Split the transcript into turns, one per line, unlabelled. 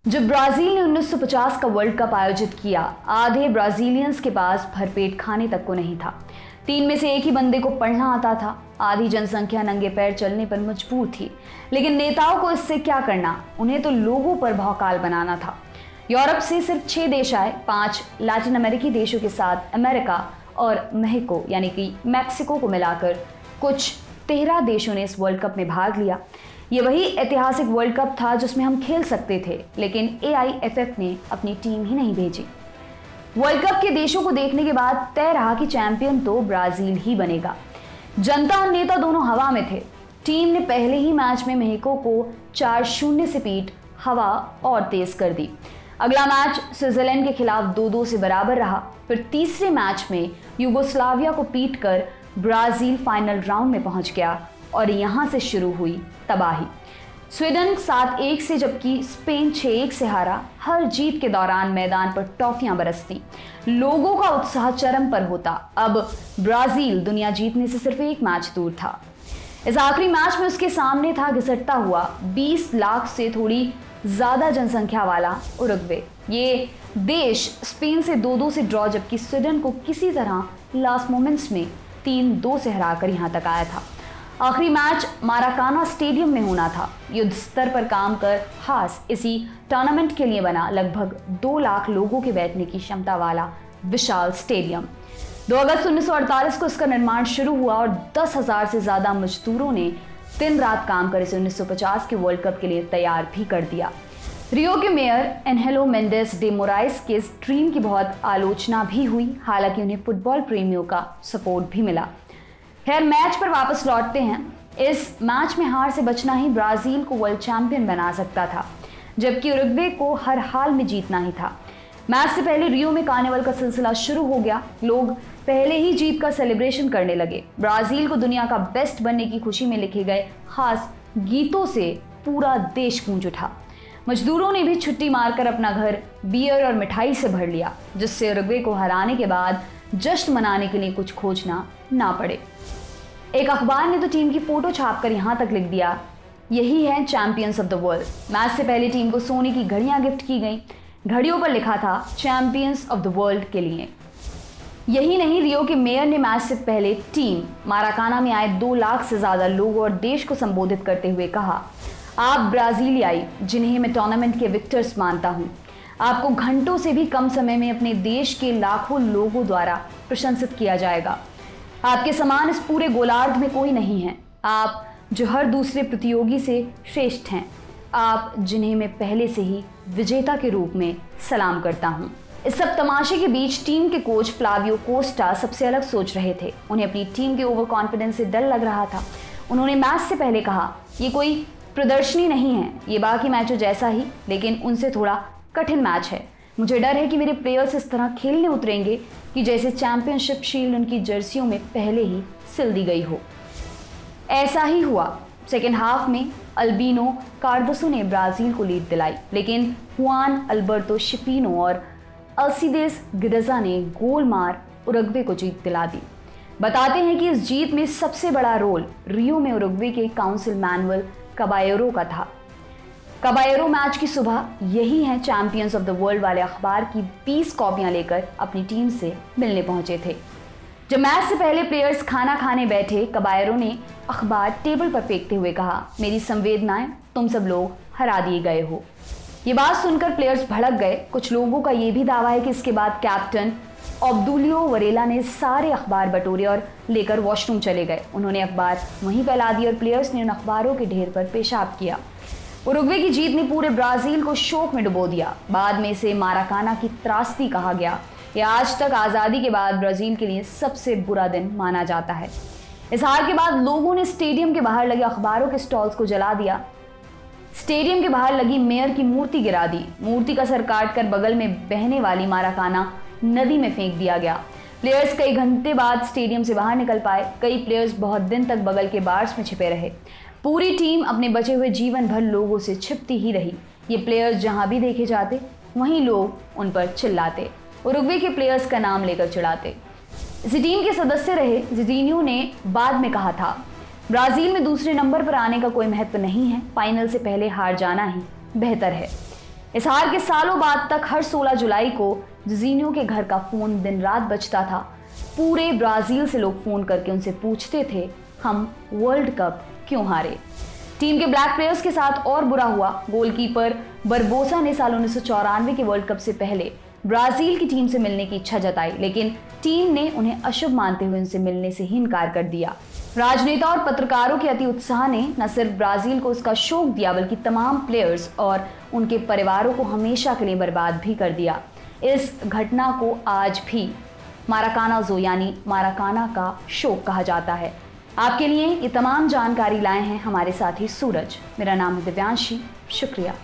जब ब्राजील ने 1950 का वर्ल्ड कप आयोजित किया, आधे ब्राजीलियंस के पास भरपेट खाने तक को नहीं था। 3 में से एक ही बंदे को पढ़ना आता था। आधी जनसंख्या नंगे पैर चलने पर मजबूर थी, लेकिन नेताओं को इससे क्या करना, उन्हें तो लोगों पर भौकाल बनाना था। यूरोप से सिर्फ 6 देश आए, 5 लैटिन अमेरिकी देशों के साथ अमेरिका और मेक्सिको यानी कि मैक्सिको को मिलाकर कुछ 13 देशों ने इस वर्ल्ड कप में भाग लिया। ये वही ऐतिहासिक वर्ल्ड कप था जिसमें हम खेल सकते थे, लेकिन AIFF ने अपनी टीम ही नहीं भेजी। वर्ल्ड कप के देशों को देखने के बाद तय रहा कि चैंपियन तो ब्राजील ही बनेगा। जनता और नेता दोनों हवा में थे। टीम ने पहले ही मैच में मेक्सिको को 4-0 से पीट हवा और तेज कर दी। अगला मैच स्विट्जरलैंड के खिलाफ 2-2 से बराबर रहा। फिर तीसरे मैच में यूगोस्लाविया को पीटकर ब्राजील फाइनल राउंड में पहुंच गया और यहां से शुरू हुई तबाही। स्वीडन 7-1 से, जबकि स्पेन 6-1 से हारा। हर जीत के दौरान मैदान पर टॉफियां बरसती, लोगों का उत्साह चरम पर होता। अब ब्राजील दुनिया जीतने से सिर्फ एक मैच दूर था। इस आखिरी मैच में उसके सामने था घिसटता हुआ 20 लाख से थोड़ी ज्यादा जनसंख्या वाला उरुग्वे। ये देश स्पेन से 2-2 से ड्रॉ, जबकि स्वीडन को किसी तरह लास्ट मोमेंट्स में 3-2 से हराकर यहां तक आया था। आखिरी मैच माराकाना स्टेडियम में होना था। युद्ध स्तर पर काम कर खास इसी टूर्नामेंट के लिए बना लगभग 2 लाख लोगों के बैठने की क्षमता वाला विशाल स्टेडियम। 2 अगस्त 1948 को इसका निर्माण शुरू हुआ और 10,000 से ज्यादा मजदूरों ने दिन रात काम कर इसे 1950 के वर्ल्ड कप के लिए तैयार भी कर दिया। रियो के मेयर एनहेलो मेंडेस डे मोराइस के इस ड्रीम की बहुत आलोचना भी हुई, हालांकि उन्हें फुटबॉल प्रेमियों का सपोर्ट भी मिला। खैर, मैच पर वापस लौटते हैं। इस मैच में हार से बचना ही ब्राजील को वर्ल्ड चैंपियन बना सकता था, जबकि उरुग्वे को हर हाल में जीतना ही था। मैच से पहले रियो में कार्निवल का सिलसिला शुरू हो गया। लोग पहले ही जीत का सेलिब्रेशन करने लगे। ब्राजील को दुनिया का बेस्ट बनने की खुशी में लिखे गए खास गीतों से पूरा देश गूंज उठा। मजदूरों ने भी छुट्टी मारकर अपना घर बियर और मिठाई से भर लिया, जिससे उरुग्वे को हराने के बाद जश्न मनाने के लिए कुछ खोजना ना पड़े। एक अखबार ने तो टीम की फोटो छापकर यहां तक लिख दिया, यही है champions of the world. Match से पहले टीम को सोने की घड़ियां गिफ्ट की गई। घड़ियों पर लिखा था चैंपियंस ऑफ द वर्ल्ड के लिए। यही नहीं, रियो के मेयर ने मैच से पहले टीम माराकाना में आए 2 लाख से ज्यादा लोगों और देश को संबोधित करते हुए कहा, आप ब्राजीलियाई जिन्हें मैं टूर्नामेंट के विक्टर्स मानता हूं, आपको घंटों से भी कम समय में अपने देश के लाखों लोगों द्वारा प्रशंसित किया जाएगा। आपके समान इस पूरे गोलार्ध में कोई नहीं है। आप जो हर दूसरे प्रतियोगी से श्रेष्ठ हैं, आप जिन्हें मैं पहले से ही विजेता के रूप में सलाम करता हूं। इस सब तमाशे के बीच टीम के कोच फ्लावियो कोस्टा सबसे अलग सोच रहे थे। उन्हें अपनी टीम के ओवर कॉन्फिडेंस से डर लग रहा था। उन्होंने मैच से पहले कहा, ये कोई प्रदर्शनी नहीं है, ये बाकी मैचों जैसा ही, लेकिन उनसे थोड़ा कठिन मैच है। मुझे डर है कि मेरे प्लेयर्स इस तरह खेलने उतरेंगे कि जैसे चैंपियनशिप शील्ड उनकी जर्सियों में पहले ही सिल दी गई हो। ऐसा ही हुआ। सेकेंड हाफ में अल्बिनो कार्दोसो ने ब्राजील को लीड दिलाई, लेकिन हुआन अल्बर्टो शिफिनो और अल्सिदेस गिरजा ने गोल मार उरुग्वे को जीत दिला दी। बताते हैं कि इस जीत में सबसे बड़ा रोल रियो में उरुग्वे के काउंसिल मैनुअल कबायरो का था। कबायरो मैच की सुबह यही है चैंपियंस ऑफ द वर्ल्ड वाले अखबार की 20 कॉपियां लेकर अपनी टीम से मिलने पहुंचे थे। जब मैच से पहले प्लेयर्स खाना खाने बैठे, कबायरो ने अखबार टेबल पर फेंकते हुए कहा, मेरी संवेदनाएं, तुम सब लोग हरा दिए गए हो। ये बात सुनकर प्लेयर्स भड़क गए। कुछ लोगों का यह भी दावा है कि इसके बाद कैप्टन ऑब्दुलियो वरेला ने सारे अखबार बटोरे और लेकर वॉशरूम चले गए। उन्होंने अखबार वहीं फैला दिए और प्लेयर्स ने उन अखबारों के ढेर पर पेशाब किया। उरुग्वे की जीत ने पूरे ब्राजील को शोक में डुबो दिया। बाद में इसे माराकाना की त्रासदी कहा गया। यह आज तक आज़ादी के बाद ब्राजील के लिए सबसे बुरा दिन माना जाता है। इस हार के बाद लोगों ने स्टेडियम के बाहर लगे अखबारों के स्टॉल्स को जला दिया। स्टेडियम के बाहर लगी मेयर की मूर्ति गिरा दी। मूर्ति का सर काटकर बगल में बहने वाली माराकाना नदी में फेंक दिया गया। प्लेयर्स कई घंटे बाद स्टेडियम से बाहर निकल पाए। कई प्लेयर्स बहुत दिन तक बगल के बार्स में छिपे रहे। पूरी टीम अपने बचे हुए जीवन भर लोगों से छिपती ही रही। ये प्लेयर्स जहां भी देखे जाते, वहीं लोग उन पर चिल्लाते, उरुग्वे के प्लेयर्स का नाम लेकर चिढ़ाते। इसी टीम के सदस्य रहे जिजीनियो ने बाद में कहा था, ब्राजील में दूसरे नंबर पर आने का कोई महत्व नहीं है, फाइनल से पहले हार जाना ही बेहतर है। इस हार के सालों बाद तक हर 16 जुलाई को जिजीनियो के घर का फोन दिन रात बजता था। पूरे ब्राजील से लोग फोन करके उनसे पूछते थे, हम वर्ल्ड कप क्यों हारे। टीम के ब्लैक प्लेयर्स के साथ और बुरा हुआ। गोलकीपर बरबोसा ने साल 1994 के वर्ल्ड कप से पहले ब्राजील की टीम से मिलने की इच्छा जताई, लेकिन टीम ने उन्हें अशुभ मानते हुए उनसे मिलने से ही इनकार कर दिया। राजनेता और पत्रकारों के अति उत्साह ने न सिर्फ ब्राजील को उसका शोक दिया, बल्कि तमाम प्लेयर्स और उनके परिवारों को हमेशा के लिए बर्बाद भी कर दिया। इस घटना को आज भी माराकानाजो यानी माराकाना का शोक कहा जाता है। आपके लिए ये तमाम जानकारी लाए हैं हमारे साथी सूरज। मेरा नाम है दिव्यांशी। शुक्रिया।